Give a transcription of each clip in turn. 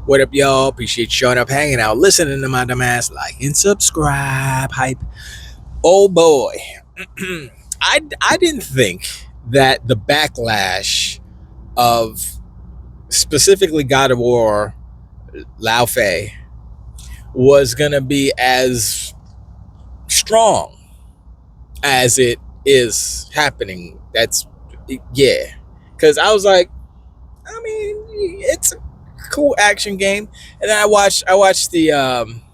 What up, y'all? Appreciate you showing up, hanging out, listening to my dumbass. Like and subscribe, hype. Oh boy, I didn't think that the backlash of specifically God of War Laufey was gonna be as strong as it is happening. Yeah, because I was like, I mean, it's a cool action game, and then I watched the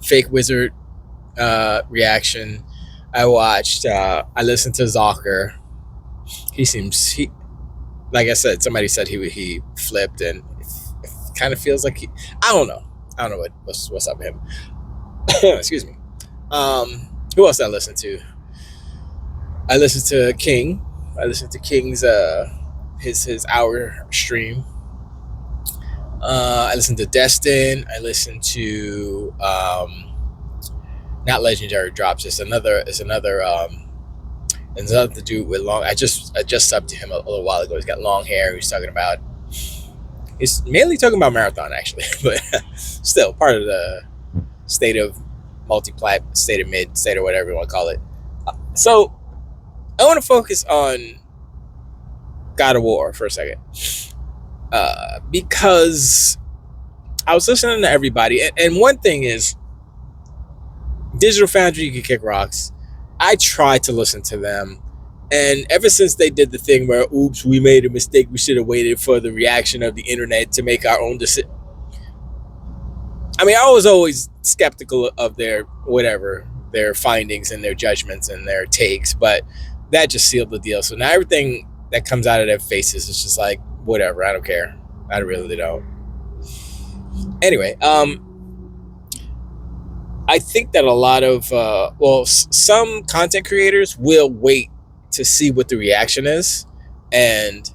fake wizard reaction. I listened to Zocker. He like I said, somebody said he flipped, and it kind of feels like I don't know what's up with him. Excuse me. Who else did I listen to? I listened to King. I listened to King's his hour stream. I listened to Destin. I listened to not Legendary Drops. It's another dude with long. I just subbed to him a little while ago. He's got long hair. He's mainly talking about marathon actually, but still part of the state of multi-plat, state of mid, state or whatever you want to call it. So I want to focus on God of War for a second, because I was listening to everybody, and one thing is, Digital Foundry, you can kick rocks. I tried to listen to them, and ever since they did the thing where, oops, we made a mistake, we should have waited for the reaction of the internet to make our own decision. I mean, I was always skeptical of their findings and their judgments and their takes, but that just sealed the deal. So now everything that comes out of their faces is just like, whatever, I don't care. I really don't. Anyway, I think that a lot of, some content creators will wait to see what the reaction is and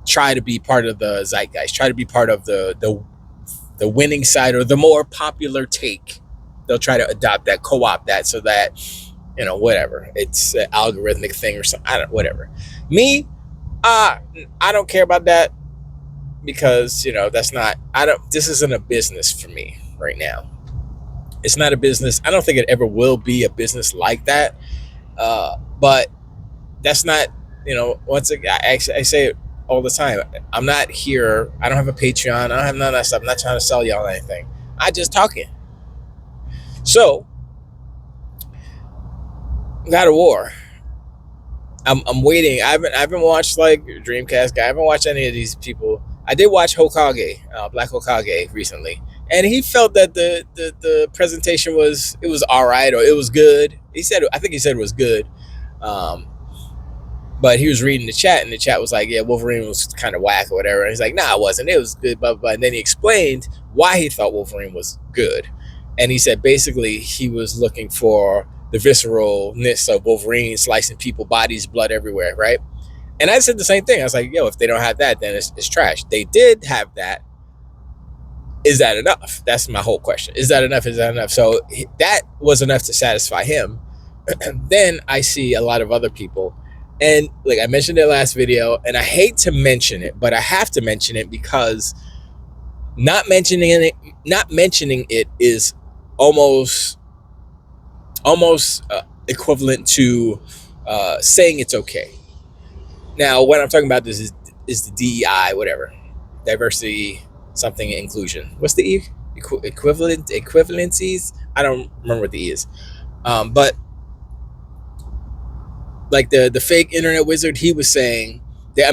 try to be part of the zeitgeist, try to be part of the winning side or the more popular take. They'll try to adopt that, co-opt that, so that, whatever. It's an algorithmic thing or something. Whatever. Me, I don't care about that because, this isn't a business for me right now. It's not a business. I don't think it ever will be a business like that. But that's not, once again, I say it all the time. I'm not here. I don't have a Patreon. I don't have none of that stuff. I'm not trying to sell y'all anything. I just talking. So, God of War. I'm waiting. I haven't watched like Dreamcast guy. I haven't watched any of these people. I did watch Hokage, Black Hokage recently, and he felt that the presentation was all right, or it was good. I think he said it was good, but he was reading the chat, and the chat was like, yeah, Wolverine was kind of whack or whatever. And he's like, nah, it wasn't. It was good, blah, blah, blah. And then he explained why he thought Wolverine was good, and he said basically he was looking for the visceralness of Wolverine slicing people, bodies, blood everywhere, right? And I said the same thing. I was like, yo, if they don't have that, then it's trash. They did have that. Is that enough? That's my whole question. Is that enough? Is that enough? So that was enough to satisfy him. Then I see a lot of other people. And like I mentioned in the last video, and I hate to mention it, but I have to mention it because not mentioning it is almost equivalent to saying it's okay. Now, what I'm talking about is the DEI, whatever, diversity, something, inclusion. What's the E? Equivalencies? I don't remember what the E is. But like the fake internet wizard, he was saying, they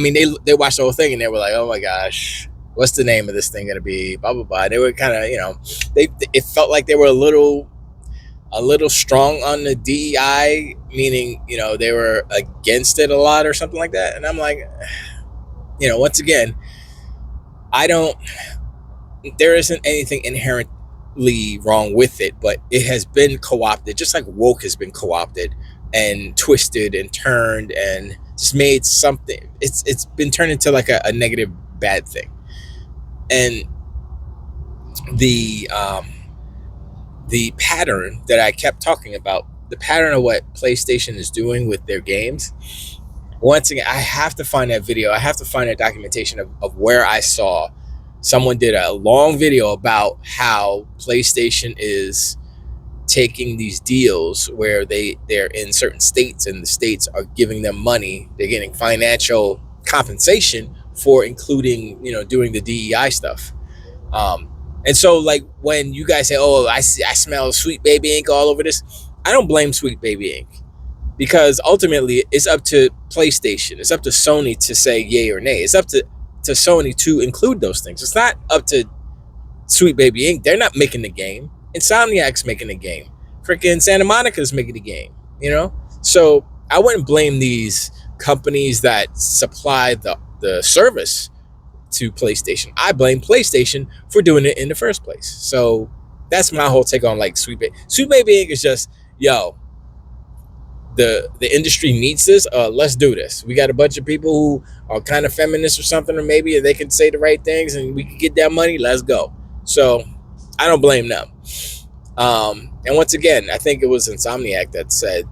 watched the whole thing and they were like, oh my gosh, what's the name of this thing gonna be? Blah blah blah. They were kind of, it felt like they were a little strong on the DEI, meaning, they were against it a lot or something like that. And I'm like, once again, there isn't anything inherently wrong with it, but it has been co-opted, just like woke has been co-opted and twisted and turned and just made something. It's been turned into like a negative, bad thing. And the pattern that I kept talking about, the pattern of what PlayStation is doing with their games. Once again, I have to find that video. I have to find that documentation of where I saw someone did a long video about how PlayStation is taking these deals where they're in certain states, and the states are giving them money. They're getting financial compensation for including, doing the DEI stuff. And so, like, when you guys say, "Oh, I smell Sweet Baby Ink all over this," I don't blame Sweet Baby Ink, because ultimately it's up to PlayStation, it's up to Sony to say yay or nay. It's up to Sony to include those things. It's not up to Sweet Baby Inc. They're not making the game. Insomniac's making the game. Freaking Santa Monica's making the game. So I wouldn't blame these companies that supply the service to PlayStation. I blame PlayStation for doing it in the first place. So that's my whole take on, like, Sweet Baby Inc. is just, yo, the industry needs this. Let's do this. We got a bunch of people who are kind of feminists or something, or maybe they can say the right things and we can get that money. Let's go. So I don't blame them. And once again, I think it was Insomniac that said,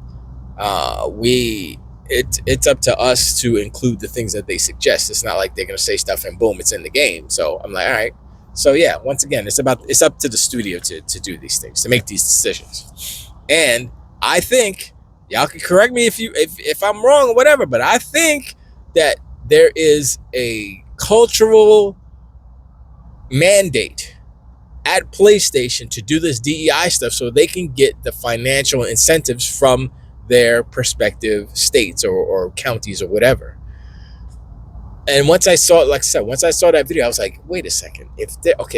it's up to us to include the things that they suggest. It's not like they're going to say stuff and boom, it's in the game. So I'm like, all right. So yeah, once again, it's up to the studio to do these things, to make these decisions. And I think, y'all can correct me if I'm wrong or whatever, but I think that there is a cultural mandate at PlayStation to do this DEI stuff so they can get the financial incentives from their prospective states or counties or whatever. And once I saw that video, I was like, wait a second.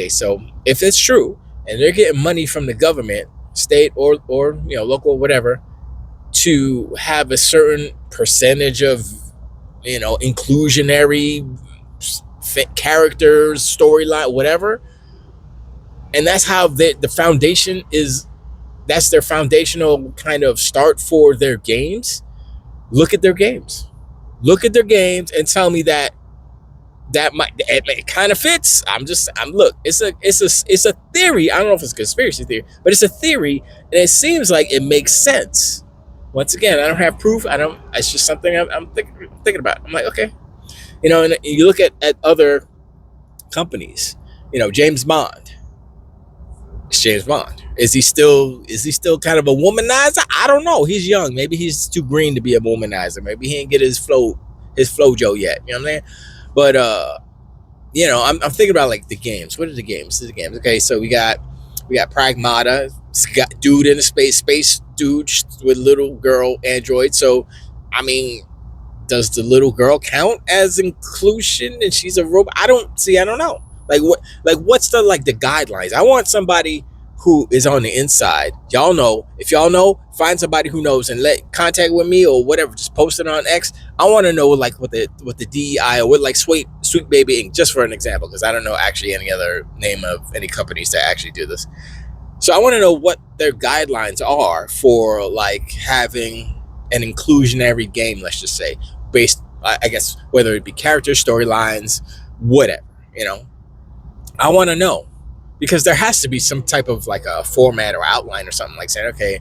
So if it's true and they're getting money from the government, state or local, whatever, to have a certain percentage of, inclusionary characters, storyline, whatever, and that's how the foundation is, that's their foundational kind of start for their games. Look at their games and tell me that it kind of fits. Look, it's a theory. I don't know if it's a conspiracy theory, but it's a theory, and it seems like it makes sense. Once again, I don't have proof. It's just something I'm thinking about. I'm like, okay, and you look at other companies. James Bond. It's James Bond. Is he still kind of a womanizer? I don't know. He's young. Maybe he's too green to be a womanizer. Maybe he didn't get his flojo yet. You know what I'm saying? But I'm thinking about, like, the games. What are the games? Okay, so we got Pragmata. It's got dude in the space dude with little girl android. So, I mean, does the little girl count as inclusion and she's a robot? I don't know. What's the guidelines? I want somebody who is on the inside. Y'all know. If y'all know, find somebody who knows and contact with me or whatever. Just post it on X. I want to know what the DEI or what Sweet Baby Inc. just for an example, because I don't know actually any other name of any companies that actually do this. So I want to know what their guidelines are for having an inclusionary game. Let's just say based, I guess, whether it be characters, storylines, whatever. I want to know, because there has to be some type of a format or outline or something, saying, okay,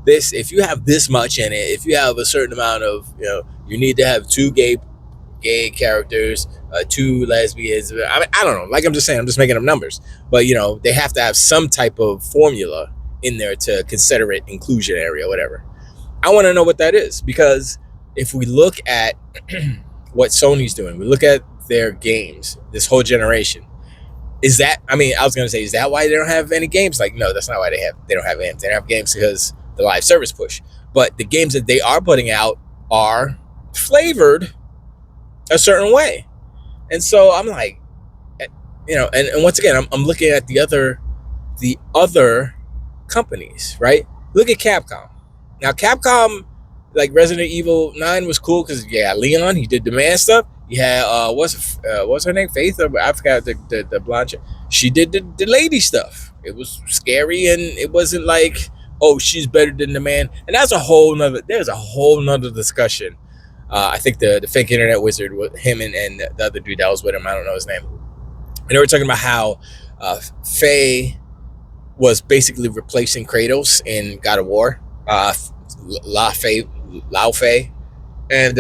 if you have this much in it, if you have a certain amount of, you need to have 2 gay characters, 2 lesbians. I mean, I don't know. I'm just saying, I'm just making up numbers, but they have to have some type of formula in there to consider it inclusionary or whatever. I want to know what that is, because if we look at what Sony's doing, we look at their games, this whole generation. Is that why they don't have any games? No, that's not why they don't have games. They don't have games because the live service push. But the games that they are putting out are flavored a certain way. And so I'm like, and once again, I'm looking at the other companies, right? Look at Capcom. Now, Capcom, Resident Evil 9 was cool because, Leon, he did the man stuff. You had what's her name? Faith, or I forgot the blonde chick. She did the lady stuff. It was scary, and it wasn't oh, she's better than the man. And there's a whole nother discussion. I think the fake internet wizard, him and the other dude that was with him, I don't know his name. And they were talking about how Faye was basically replacing Kratos in God of War, Laufey, and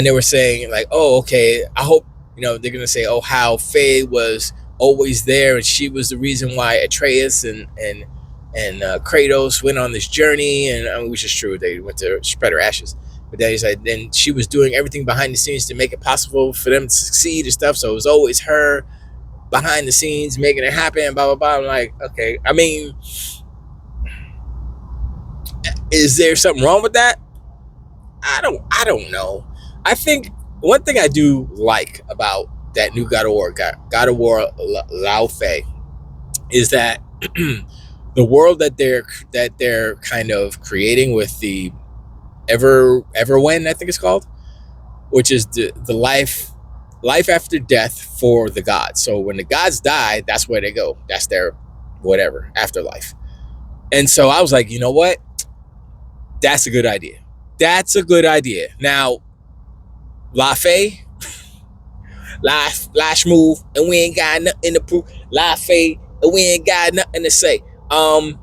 they were saying oh, okay, I hope they're gonna say, oh, how Faye was always there and she was the reason why Atreus and Kratos went on this journey, and which is true, they went to spread her ashes. But then he said, then she was doing everything behind the scenes to make it possible for them to succeed and stuff. So it was always her behind the scenes making it happen. Blah blah blah. I'm like, okay. I mean, is there something wrong with that? I don't know. I think one thing I do like about that new God of War Laufey, is that the world that they're kind of creating with the Everwen, I think it's called, which is the life after death for the gods. So when the gods die, that's where they go. That's their whatever afterlife. And so I was like, you know what? That's a good idea. That's a good idea. Now, Laufey, last move, and we ain't got nothing to prove. Laufey, and we ain't got nothing to say. I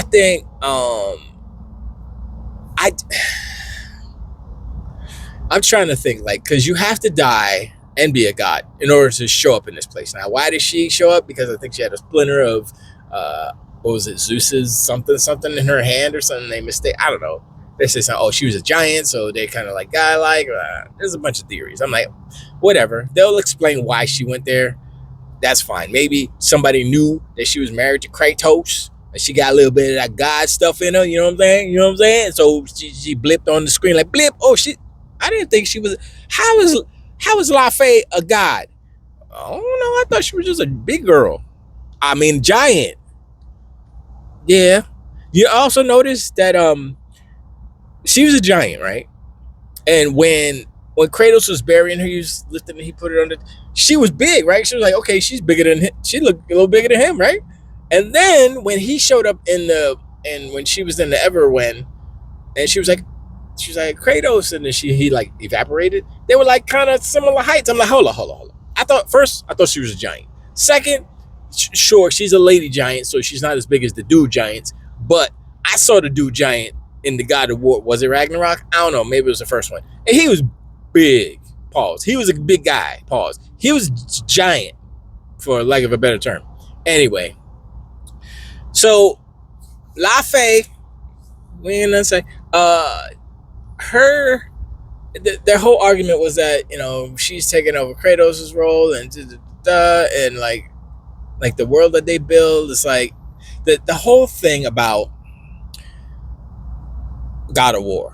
think I'm trying to think, like, because you have to die and be a god in order to show up in this place. Now, why did she show up? Because I think she had a splinter of what was it, Zeus's something in her hand or something. They mistake. I don't know. They say something. Oh, she was a giant, so they kind of like guy-like. There's a bunch of theories. I'm like, whatever. They'll explain why she went there. That's fine. Maybe somebody knew that she was married to Kratos, and she got a little bit of that God stuff in her. You know what I'm saying? So she blipped on the screen like blip. Oh shit! I didn't think she was. How is Laufey a god? I don't know. I thought she was just a big girl. I mean, giant. Yeah. You also noticed that she was a giant, right? And when Kratos was burying her, he was lifting, he put it under. She was big, right? She was like, okay, she's bigger than him. She looked a little bigger than him, right? And then when he showed up when she was in the Everwen, and she was like Kratos, and then he like evaporated. They were like kind of similar heights. I'm like, hold on. I thought she was a giant. Second, sure, she's a lady giant, so she's not as big as the dude giants. But I saw the dude giant in the God of War. Was it Ragnarok? I don't know. Maybe it was the first one. And he was big. Pause. He was a big guy. Pause. He was giant, for lack of a better term. Anyway, so Laufey, we ain't gonna say her. Their whole argument was that she's taking over Kratos' role and like the world that they build is like the whole thing about God of War,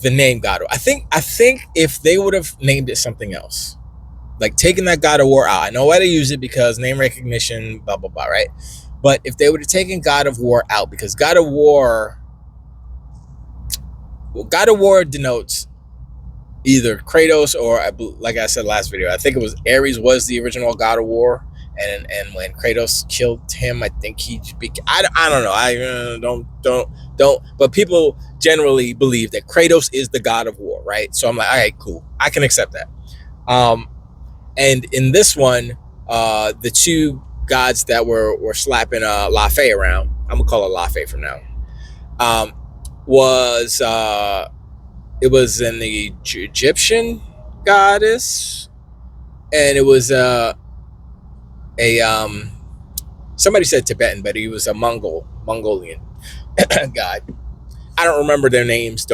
the name God of War. I think if they would have named it something else, like taking that God of War out, I know why they use it because name recognition, blah blah blah, right? But if they would have taken God of War out, because God of War denotes either Kratos or, like I said last video, I think it was Ares was the original God of War, and when Kratos killed him, I think I don't know, I don't, but people generally believe that Kratos is the God of War, right? So I'm like, all right, cool, I can accept that. And in this one, the two gods that were slapping Laufey around, I'm gonna call her Laufey from now, was it was an Egyptian goddess, and it was somebody said Tibetan, but he was a Mongolian god. I don't remember their names.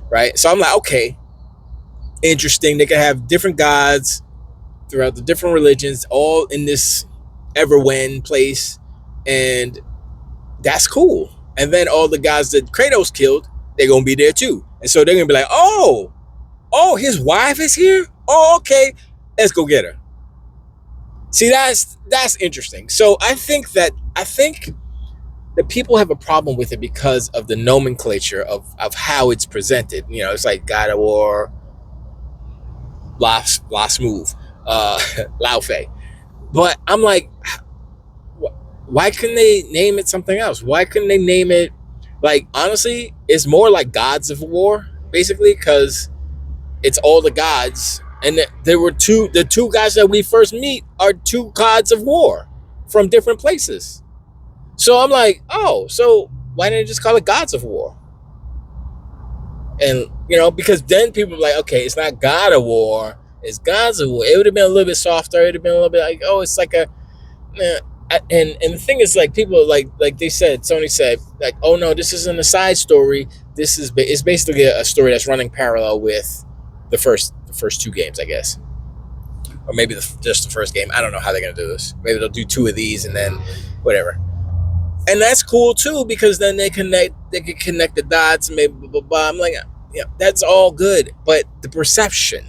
Right? So I'm like, okay, interesting. They can have different gods throughout the different religions, all in this Everwen place, and that's cool. And then all the guys that Kratos killed, they're gonna be there too, and so they're gonna be like, oh, his wife is here. Oh, okay, let's go get her. See, that's interesting. So I think that people have a problem with it because of the nomenclature of how it's presented. It's like God of War, last move, Laufey. But I'm like, why couldn't they name it something else? Why couldn't they name it, like, honestly, it's more like Gods of War, basically, because it's all the gods, and there were the two guys that we first meet are two gods of war from different places. So I'm like, oh, so why didn't they just call it Gods of War? And because then people are like, okay, it's not God of War, It's God's War. It would have been a little bit softer. It would have been a little bit like, oh, it's like a, and the thing is, like, people like they said, Sony said, like, oh no, this isn't a side story. It's basically a story that's running parallel with the first two games, I guess, or maybe just the first game. I don't know how they're gonna do this. Maybe they'll do two of these and then whatever. And that's cool too, because then they can connect the dots and maybe blah blah blah. I'm like, yeah, that's all good, but the perception,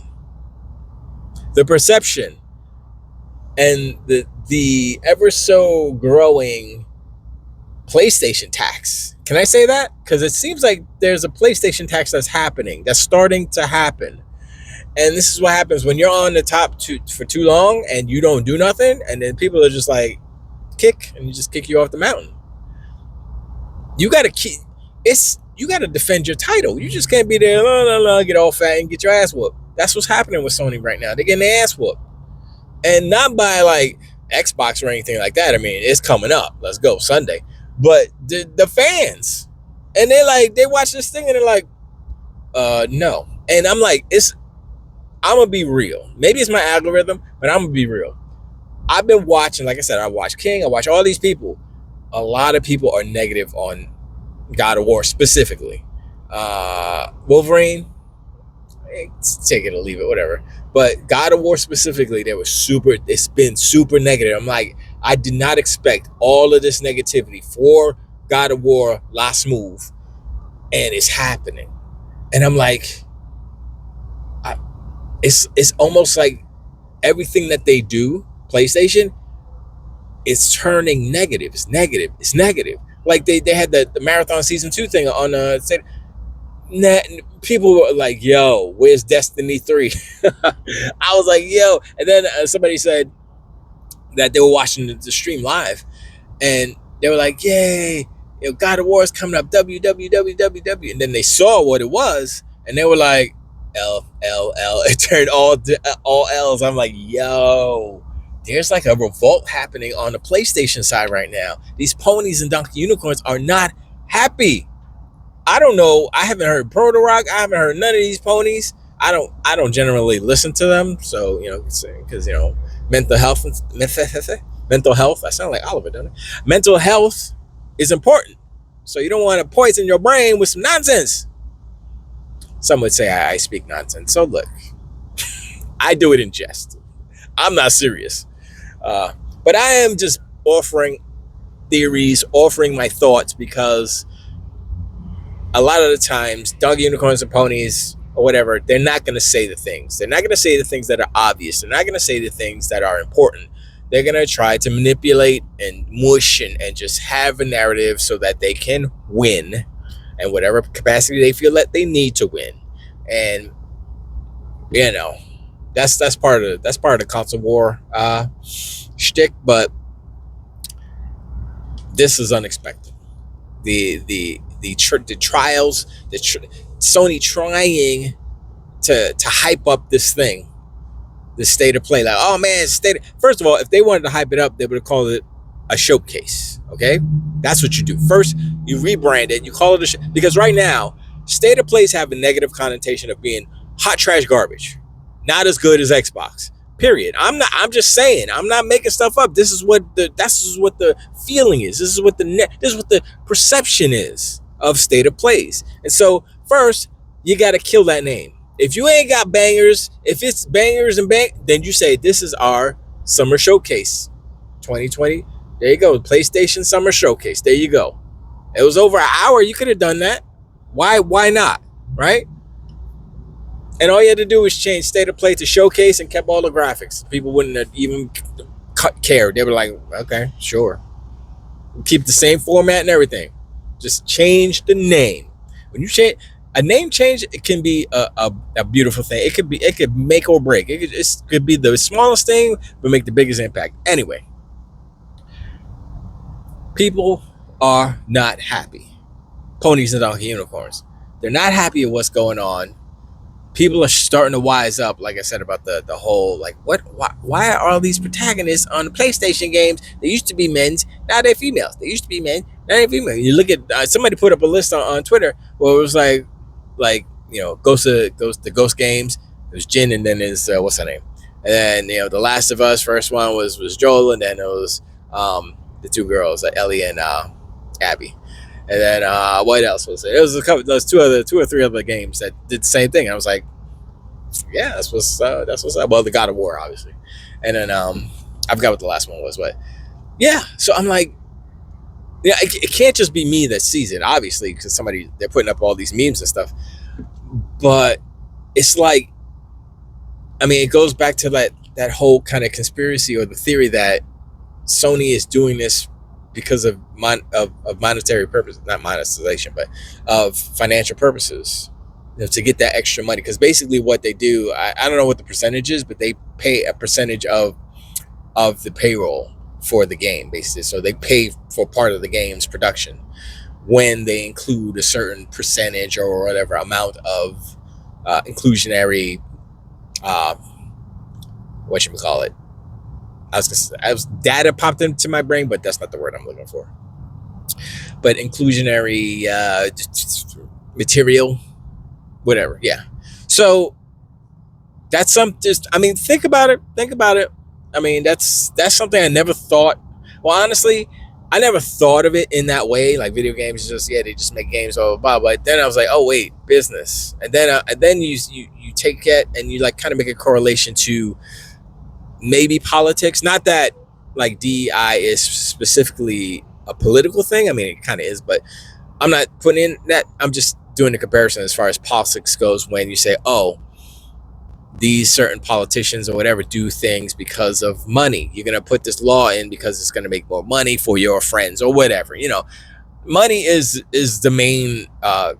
and the ever so growing PlayStation tax. Can I say that? Because it seems like there's a PlayStation tax that's starting to happen. And this is what happens when you're on the top for too long and you don't do nothing, and then people are just like, you just kick you off the mountain. You gotta defend your title. You just can't be there, get all fat and get your ass whooped. That's what's happening with Sony right now. They're getting their ass whooped. And not by like Xbox or anything like that. I mean, it's coming up. Let's go Sunday. But the fans, and they watch this thing and they're like, no. And I'm like, I'm gonna be real. Maybe it's my algorithm, but I'm gonna be real. I've been watching, like I said, I watch King, I watch all these people. A lot of people are negative on God of War specifically. Wolverine, take it or leave it, whatever. But God of War specifically, it's been super negative. I'm like, I did not expect all of this negativity for God of War last move, and it's happening. And I'm like, it's almost like everything that they do, PlayStation, is turning negative. It's negative. Like they had the Marathon Season 2 thing on people were like, yo, where's Destiny 3? I was like, yo. And then somebody said that they were watching the stream live, and they were like, yay, God of War is coming up, WWW. And then they saw what it was, and they were like, L. It turned all L's. I'm like, yo, there's like a revolt happening on the PlayStation side right now. These ponies and donkey unicorns are not happy. I don't know. I haven't heard Proto Rock. I haven't heard none of these ponies. I don't generally listen to them. So, because, mental health. I sound like Oliver, don't I? Mental health is important. So you don't want to poison your brain with some nonsense. Some would say I speak nonsense. So look, I do it in jest. I'm not serious. But I am just offering theories, offering my thoughts, because a lot of the times, dog unicorns and ponies or whatever, they're not going to say the things. They're not going to say the things that are obvious. They're not going to say the things that are important. They're going to try to manipulate and mush and just have a narrative so that they can win in whatever capacity they feel that they need to win. And, that's part of the console war shtick, but this is unexpected. The trials, Sony trying to hype up this thing, the state of play. Like, oh man, first of all, if they wanted to hype it up, they would have called it a showcase. Okay, that's what you do. First, you rebrand it, you call it because right now, state of plays have a negative connotation of being hot trash garbage, not as good as Xbox. Period. I'm just saying. I'm not making stuff up. This is what the feeling is. This is what the perception is of state of plays. And so first, you got to kill that name. If you ain't got bangers, if it's bangers and then you say this is our summer showcase, 2020. There you go, PlayStation Summer Showcase. There you go. It was over an hour. You could have done that. Why not? Right? And all you had to do was change state of play to showcase and kept all the graphics. People wouldn't have even cared. They were like, okay, sure. Keep the same format and everything. Just change the name. When you change a name change, it can be a beautiful thing. It could make or break. It could be the smallest thing, but make the biggest impact. Anyway, people are not happy. Ponies and donkey unicorns. They're not happy at what's going on. People are starting to wise up, like I said, about the whole, like, why are all these protagonists on the PlayStation games? They used to be men's, now they're females. They used to be men, now they're females. You look at, somebody put up a list on Twitter where it was like, Ghost games, was Jin, and then there's what's her name, and then The Last of Us. First one was Joel, and then it was the two girls, Ellie and Abby. And then what else was it? It was a couple, those two or three other games that did the same thing. I was like, yeah, that's what's up. Well, the God of War, obviously, and then I forgot what the last one was, but yeah. So I'm like, yeah, it can't just be me that sees it, obviously, because they're putting up all these memes and stuff. But it's like, I mean, it goes back to that whole kind of conspiracy or the theory that Sony is doing this because of monetary purposes, not monetization, but of financial purposes, to get that extra money. Because basically what they do, I don't know what the percentage is, but they pay a percentage of the payroll for the game, basically. So they pay for part of the game's production when they include a certain percentage or whatever amount of inclusionary, whatchamacallit. I was data popped into my brain, but that's not the word I'm looking for. But inclusionary material, whatever. Yeah. So that's think about it. I mean, that's something I never thought. Well, honestly, I never thought of it in that way. Like video games, they just make games, blah blah blah. But then I was like, oh wait, business. And then you take it and you like kind of make a correlation to maybe politics. Not that like DEI is specifically a political thing. I mean, it kind of is, but I'm not putting in that. I'm just doing a comparison as far as politics goes. When you say, oh, these certain politicians or whatever do things because of money. You're going to put this law in because it's going to make more money for your friends or whatever. Money is the main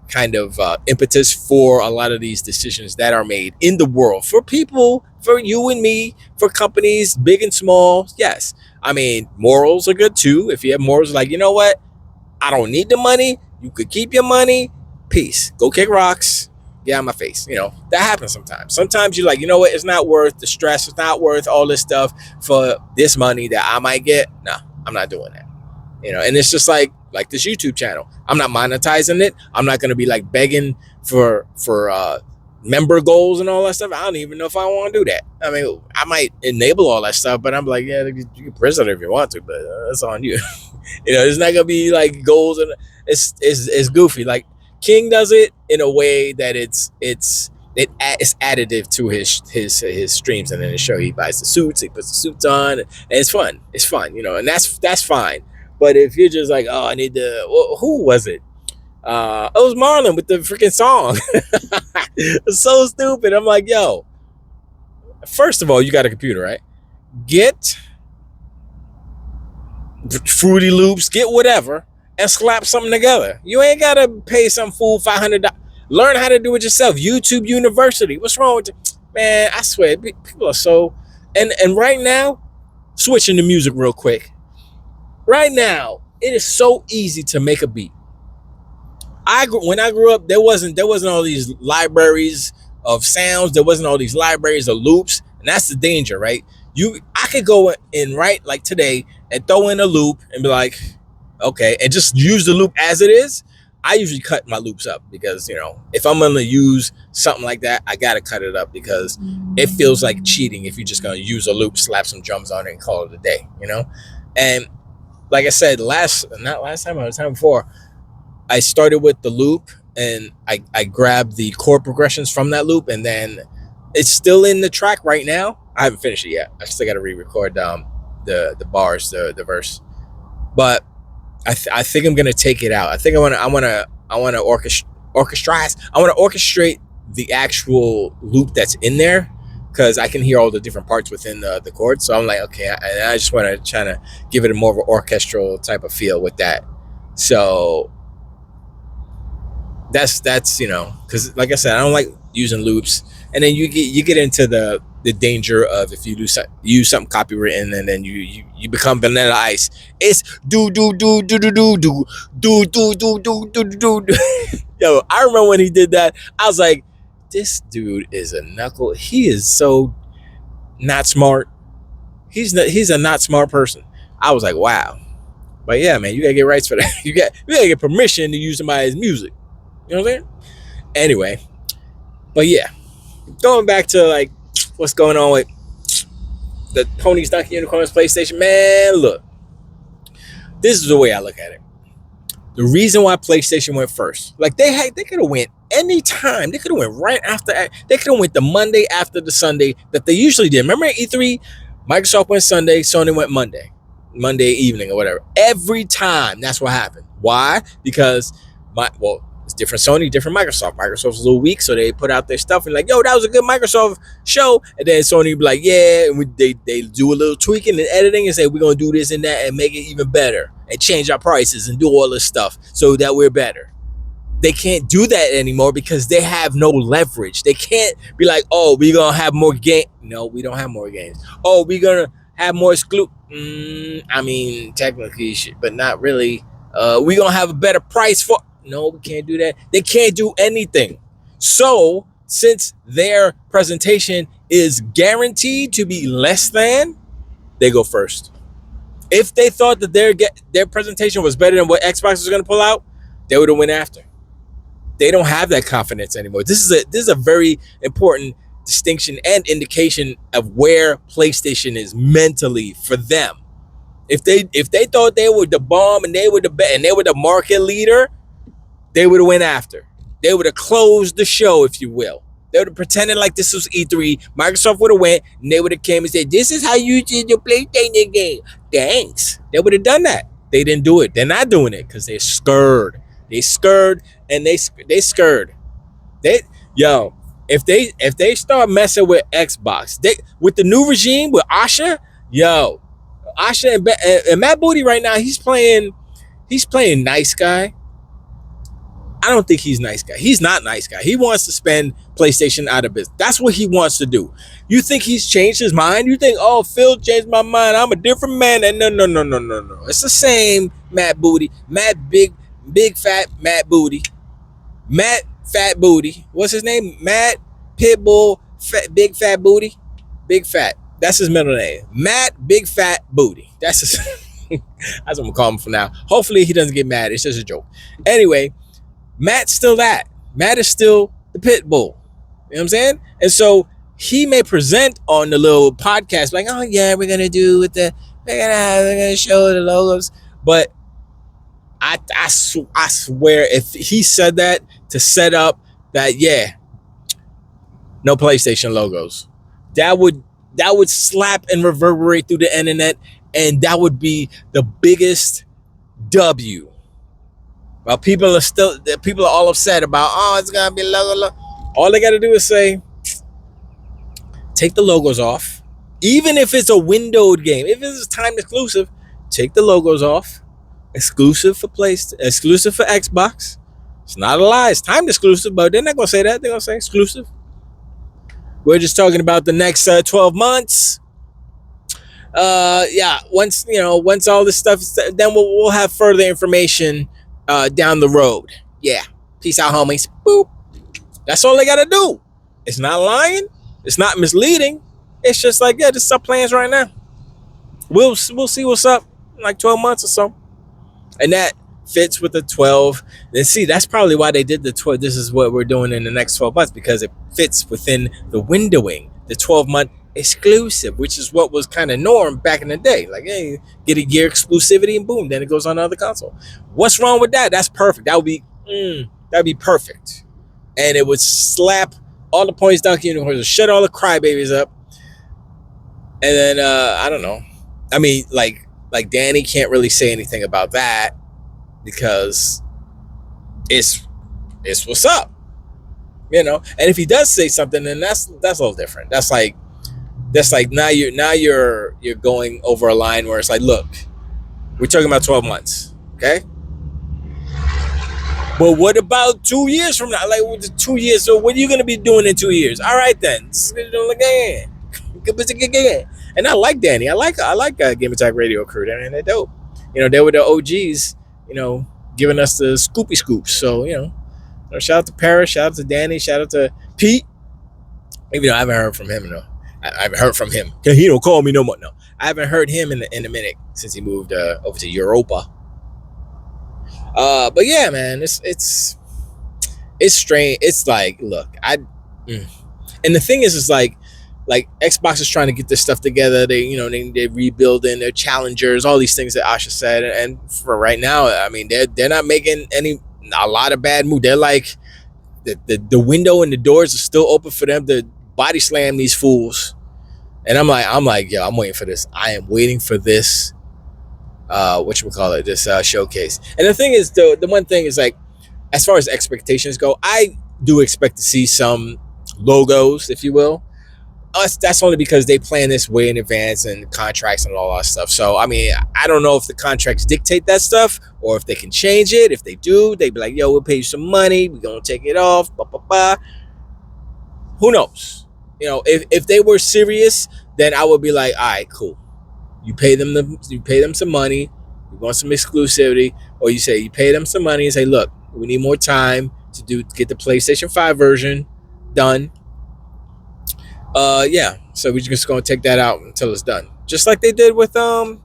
kind of impetus for a lot of these decisions that are made in the world, for people, for you and me, for companies, big and small. Yes. I mean, morals are good too. If you have morals like, you know what? I don't need the money. You could keep your money. Peace. Go kick rocks. Get out of my face. That happens sometimes. Sometimes you're like, you know what? It's not worth the stress. It's not worth all this stuff for this money that I might get. No, I'm not doing that. And it's just like this YouTube channel. I'm not monetizing it. I'm not going to be like begging for member goals and all that stuff. I don't even know if I want to do that. I mean, I might enable all that stuff, but I'm like, yeah, you can press it if you want to, but that's on you. It's not going to be like goals, and it's goofy. Like King does it in a way that it's additive to his streams and then his show. He buys the suits, he puts the suits on, and it's fun. And that's fine. But if you're just like, oh, I need to, who was it? It was Marlon with the freaking song. It's so stupid. I'm like, yo, first of all, you got a computer, right? Get Fruity Loops, get whatever, and slap something together. You ain't got to pay some fool $500. Learn how to do it yourself. YouTube University. What's wrong with it? Man, I swear, people are so... And right now, switching to music real quick. Right now, it is so easy to make a beat. When I grew up, there wasn't all these libraries of sounds. There wasn't all these libraries of loops, and that's the danger, right? I could go in right like today and throw in a loop and be like, okay, and just use the loop as it is. I usually cut my loops up because if I'm gonna use something like that, I gotta cut it up because it feels like cheating if you're just gonna use a loop, slap some drums on it, and call it a day. And like I said, not last time, but the time before, I started with the loop and I grabbed the chord progressions from that loop, and then it's still in the track right now. I haven't finished it yet. I still got to re-record the bars, the verse. But I think I'm gonna take it out. I think I want to orchestrate. I want to orchestrate the actual loop that's in there because I can hear all the different parts within the chord. So I'm like, okay, I just want to try to give it a more of an orchestral type of feel with that. So that's because like I said, I don't like using loops, and then you get into the danger of if you use something copywritten and then you become Vanilla Ice. It's do. Yo, I remember when he did that, I was like, this dude is a knuckle. He is so not smart. He's a not smart person. I was like, wow. But yeah, man, you gotta get rights for that. You gotta get permission to use somebody's music. You know what I'm saying? Anyway, but yeah, going back to like what's going on with the ponies, donkey, unicorns, PlayStation. Man, look, this is the way I look at it. The reason why PlayStation went first, like they could have went any time. They could have went right after. They could have went the Monday after the Sunday that they usually did. Remember E3, Microsoft went Sunday, Sony went Monday evening or whatever. Every time that's what happened. Why? Because it's different Sony, different Microsoft. Microsoft's a little weak, so they put out their stuff and like, yo, that was a good Microsoft show. And then Sony would be like, yeah, and they do a little tweaking and editing and say, we're going to do this and that and make it even better and change our prices and do all this stuff so that we're better. They can't do that anymore because they have no leverage. They can't be like, oh, we're going to have more games. No, we don't have more games. Oh, we're going to have more exclusive. I mean, technically, but not really. We're going to have a better price for. No, we can't do that. They can't do anything. So, since their presentation is guaranteed to be less than, they go first. If they thought that their presentation was better than what Xbox was going to pull out, they would have went after. They don't have that confidence anymore. This is a very important distinction and indication of where PlayStation is mentally for them. If they thought they were the bomb and they were the market leader, they would have went after. They would have closed the show, if you will. They would have pretended like this was E3. Microsoft would have went and they would have came and said, this is how you did your PlayStation game. Thanks. They would have done that. They didn't do it. They're not doing it because they're scared. They scared and they scared. If they start messing with Xbox, with the new regime with Asha, Asha and Matt Booty right now, he's playing nice guy. I don't think he's nice guy. He's not nice guy. He wants to spend PlayStation out of business. That's what he wants to do. You think he's changed his mind? You think, oh, Phil changed my mind. I'm a different man. And no. It's the same Matt Booty. Matt big fat Matt Booty. Matt fat booty. What's his name? Matt Pitbull big fat booty. Big fat. That's his middle name. Matt big fat booty. That's his that's what I'm gonna call him for now. Hopefully he doesn't get mad. It's just a joke. Anyway, Matt's still that. Matt is still the pit bull. You know what I'm saying? And so he may present on the little podcast like, oh yeah, we're gonna show the logos. But I swear if he said that to set up that, yeah, no PlayStation logos, that would slap and reverberate through the internet, and that would be the biggest W. Well, people are all upset about, oh, it's gonna be logo. All they gotta do is say, take the logos off. Even if it's a windowed game, if it's timed exclusive, take the logos off. Exclusive for exclusive for Xbox. It's not a lie. It's timed exclusive, but they're not gonna say that. They're gonna say exclusive. We're just talking about the next 12 months. Once all this stuff, then we'll have further information down the road. Yeah. Peace out, homies. Boop. That's all they gotta do. It's not lying. It's not misleading. It's just like, yeah, just stop plans right now. We'll see what's up in like 12 months or so. And that fits with the 12. And see, that's probably why they did the 12. This is what we're doing in the next 12 months, because it fits within the windowing, the 12-month exclusive, which is what was kind of norm back in the day. Like, hey, get a year exclusivity and boom, then it goes on the other console. What's wrong with that? That's perfect. That would be perfect. And it would slap all the points donkey unicorns, shut all the crybabies up. And then I don't know. I mean, like Danny can't really say anything about that because it's what's up, you know. And if he does say something, then that's a little different. That's like now you're going over a line where it's like, look, we're talking about 12 months, okay? But what about 2 years from now? Like, 2 years. So what are you gonna be doing in 2 years? All right then. And I like Danny. I like Game Attack Radio crew. They're dope. You know, they were the OGs. You know, giving us the scoopy scoops. So shout out to Paris. Shout out to Danny. Shout out to Pete. Even though I haven't heard from him. I haven't heard from him. He don't call me no more. No, I haven't heard him in a minute since he moved over to Europa. But yeah, man, it's strange. It's like, look, and And the thing is like Xbox is trying to get this stuff together. They rebuilding their challengers, all these things that Asha said. And for right now, I mean, they're not making a lot of bad moves. They're like the window and the doors are still open for them to body slam these fools. And I'm like, yo, I'm waiting for this. I am waiting for this. Whatchamacallit, this showcase. And the thing is, the one thing is, like, as far as expectations go, I do expect to see some logos, if you will. That's only because they plan this way in advance and contracts and all that stuff. So, I mean, I don't know if the contracts dictate that stuff or if they can change it. If they do, they'd be like, yo, we'll pay you some money. We're going to take it off. Blah, blah, blah. Who knows? If they were serious, then I would be like, all right, cool. You pay them some money. You want some exclusivity, or you pay them some money and say, look, we need more time to get the PlayStation 5 version done. Yeah. So we're just gonna take that out until it's done, just like they did with was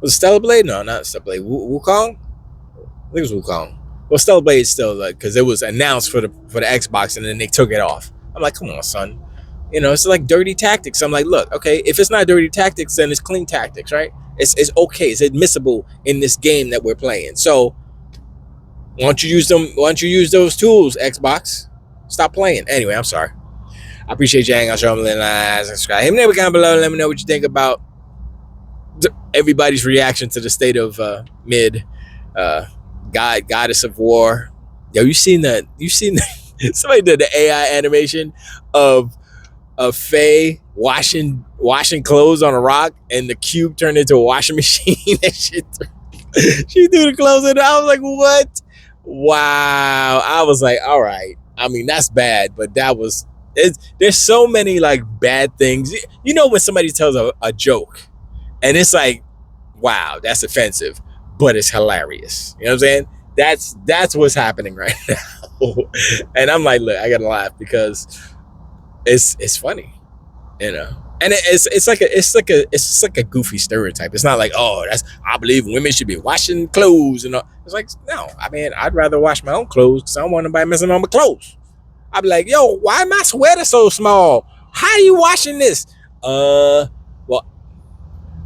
it Stellar Blade? No, not Stellar Blade. Wukong. I think it was Wukong. Well, Stellar Blade is still like, because it was announced for the Xbox and then they took it off. I'm like, come on, son. It's like dirty tactics. I'm like, look, okay, if it's not dirty tactics, then it's clean tactics, right? It's okay. It's admissible in this game that we're playing. So why don't you use them? Why don't you use those tools, Xbox? Stop playing. Anyway, I'm sorry. I appreciate you hanging out. Show me, subscribe. Hit me down below. Let me know what you think about everybody's reaction to the state of mid goddess of war. Yo, you seen that? Somebody did the AI animation of Faye washing clothes on a rock, and the cube turned into a washing machine. And she threw the clothes in. I was like, what? Wow. I was like, all right. I mean, that's bad, but there's so many like bad things. When somebody tells a joke and it's like, wow, that's offensive, but it's hilarious. You know what I'm saying? That's what's happening right now. And I'm like, look, I gotta laugh because it's funny, and it's like a goofy stereotype. It's not like, oh, I believe women should be washing clothes and all. It's like, no, I mean, I'd rather wash my own clothes because I don't want nobody messing on my clothes. I'd be like, yo, why my sweater so small? How are you washing this? Well,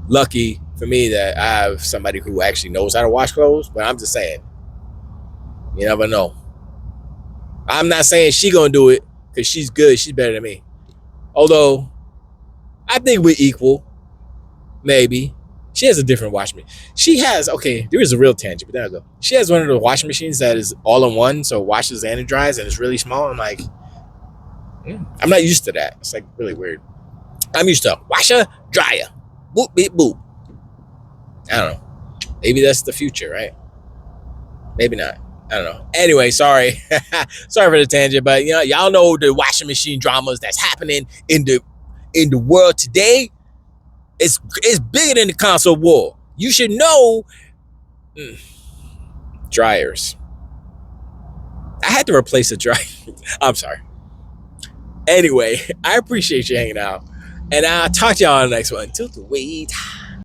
lucky for me that I have somebody who actually knows how to wash clothes, but I'm just saying, you never know. I'm not saying she gonna do it because she's good. She's better than me. Although, I think we're equal. Maybe. She has a different washing machine. She has, okay, there is a real tangent, but there I go. She has one of the washing machines that is all in one, so it washes and it dries, and it's really small. I'm like, I'm not used to that. It's like really weird. I'm used to washer, dryer, boop, beep, boop. I don't know. Maybe that's the future, right? Maybe not. I don't know. Anyway, sorry. Sorry for the tangent, but y'all know the washing machine dramas that's happening in the world today. It's bigger than the console war. You should know. Dryers. I had to replace a dryer. I'm sorry. Anyway, I appreciate you hanging out, and I'll talk to y'all on the next one. Till the wait.